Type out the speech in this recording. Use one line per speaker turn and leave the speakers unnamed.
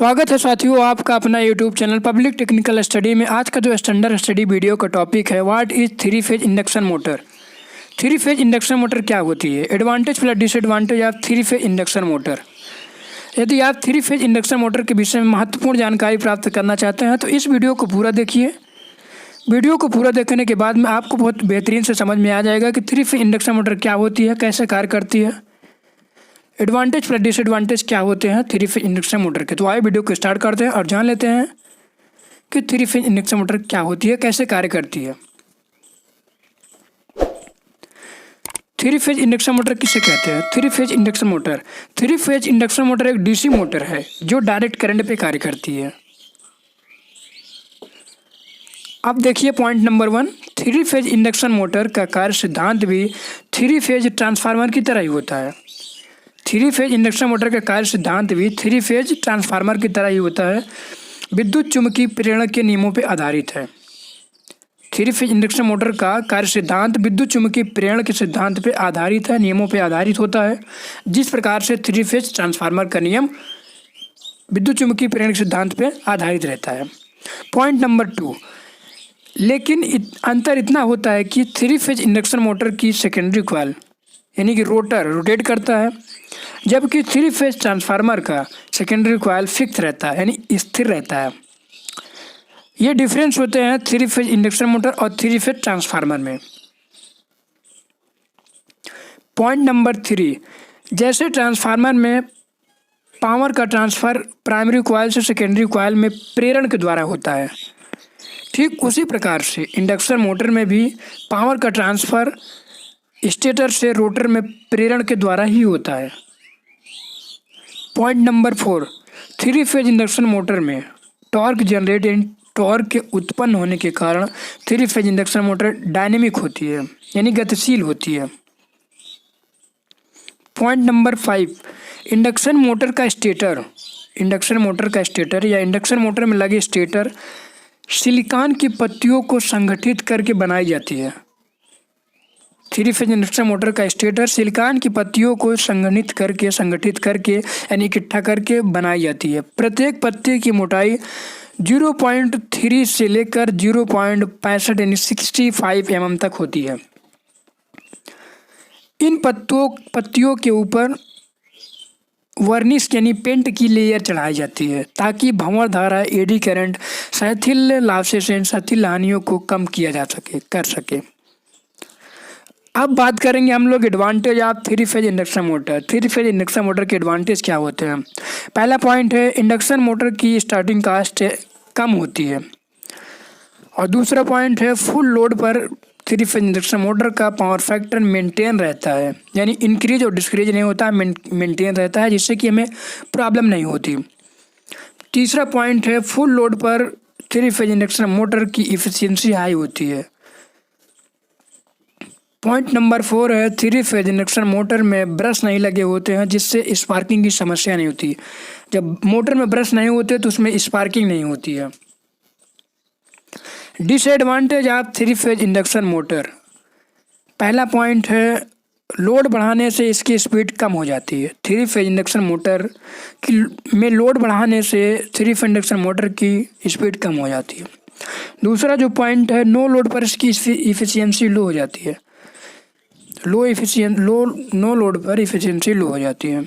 स्वागत है साथियों आपका अपना YouTube channel public technical study में। आज का जो स्टैंडर्ड स्टडी वीडियो का टॉपिक है what is three phase induction motor. Three phase induction motor क्या होती है, advantage plus disadvantage of three phase induction motor. यदि आप थ्री फेज इंडक्शन मोटर के विषय में महत्वपूर्ण जानकारी प्राप्त करना चाहते हैं तो इस वीडियो को पूरा देखिए। वीडियो को पूरा देखने के बाद में आपको बहुत बेहतरीन से समझ में आ जाएगा कि थ्री फेज इंडक्शन मोटर क्या होती है, कैसे कार्य करती है, एडवांटेज प्लस डिसएडवांटेज क्या होते हैं थ्री फेज इंडक्शन मोटर के। तो आइए वीडियो को स्टार्ट करते हैं और जान लेते हैं कि थ्री फेज इंडक्शन मोटर क्या होती है, कैसे कार्य करती है। थ्री फेज इंडक्शन मोटर किसे कहते हैं? Three phase induction motor, three phase induction motor एक डीसी मोटर है जो डायरेक्ट करंट पे कार्य करती है। अब देखिए point number 1, three phase induction motor का कार्य सिद्धांत भी थ्री फेज ट्रांसफार्मर की तरह ही होता है। थ्री फेज इंडक्शन मोटर का कार्य सिद्धांत भी थ्री फेज ट्रांसफार्मर की तरह ही होता है, विद्युत चुम्बकीय प्रेरण के नियमों पर आधारित है। थ्री फेज इंडक्शन मोटर का कार्य सिद्धांत विद्युत चुम्बकीय प्रेरण के सिद्धांत पर आधारित है, नियमों पर आधारित होता है। जिस प्रकार से थ्री फेज ट्रांसफार्मर का नियम विद्युत चुम्बकीय प्रेरण के सिद्धांत पर आधारित रहता है। पॉइंट नंबर 2, लेकिन अंतर इतना होता है कि थ्री फेज इंडक्शन मोटर की सेकेंडरी कॉइल यानी कि रोटर रोटेट करता है, जबकि थ्री फेज ट्रांसफार्मर का सेकेंडरी कॉइल फिक्स रहता है यानी स्थिर रहता है। ये डिफरेंस होते हैं थ्री फेज इंडक्शन मोटर और थ्री फेज ट्रांसफार्मर में। पॉइंट नंबर 3, जैसे ट्रांसफार्मर में पावर का ट्रांसफर प्राइमरी कॉइल से सेकेंडरी कॉइल में प्रेरण के द्वारा होता है, ठीक उसी प्रकार से इंडक्शन मोटर में भी पावर का ट्रांसफर स्टेटर से रोटर में प्रेरण के द्वारा ही होता है। Point number 4, three phase induction motor में टॉर्क जनरेट यानी टॉर्क के उत्पन्न होने के कारण three phase induction motor dynamic होती है यानी गतिशील होती है। पॉइंट नंबर 5, इंडक्शन मोटर का स्टेटर, इंडक्शन मोटर का स्टेटर या इंडक्शन मोटर में लगे स्टेटर सिलिकॉन की पत्तियों को संगठित करके बनाई जाती है। थ्री फेज इंडक्शन मोटर का स्टेटर सिलिकॉन की पत्तियों को संगठित करके यानी इकट्ठा करके बनाई जाती है। प्रत्येक पत्ती की मोटाई 0.3 से लेकर 0.65 यानी 65 mm तक होती है। इन पत्तियों के ऊपर वर्निश यानी पेंट की लेयर चढ़ाई जाती है ताकि भंवर धारा, एडी करंट, शिथिल लासेशन, शिथिल हानियों को कम किया कर सके। अब बात करेंगे हम लोग advantage of three phase induction motor. Three phase induction motor के एडवांटेज क्या होते हैं? पहला पॉइंट है इंडक्शन मोटर की स्टार्टिंग कास्ट कम होती है, और दूसरा पॉइंट है फुल लोड पर थ्री फेज इंडक्शन मोटर का पावर फैक्टर मेंटेन रहता है यानी इंक्रीज और डिस्क्रीज नहीं होता है, मेंटेन रहता है, जिससे कि हमें प्रॉब्लम नहीं होती। तीसरा पॉइंट है फुल लोड पर थ्री फेज इंडक्शन मोटर की इफिशियंसी हाई होती है। पॉइंट नंबर 4 है थ्री फेज इंडक्शन मोटर में ब्रश नहीं लगे होते हैं, जिससे स्पार्किंग की समस्या नहीं होती। जब मोटर में ब्रश नहीं होते तो उसमें स्पार्किंग नहीं होती है। Disadvantage of three phase induction motor, पहला पॉइंट है लोड बढ़ाने से इसकी स्पीड कम हो जाती है। थ्री फेज इंडक्शन मोटर में लोड बढ़ाने से थ्री फेज इंडक्शन मोटर की स्पीड कम हो जाती है। दूसरा जो पॉइंट है नो लोड पर इसकी इफिशियंसी लो हो जाती है, नो लोड पर इफिशियंसी लो हो जाती है।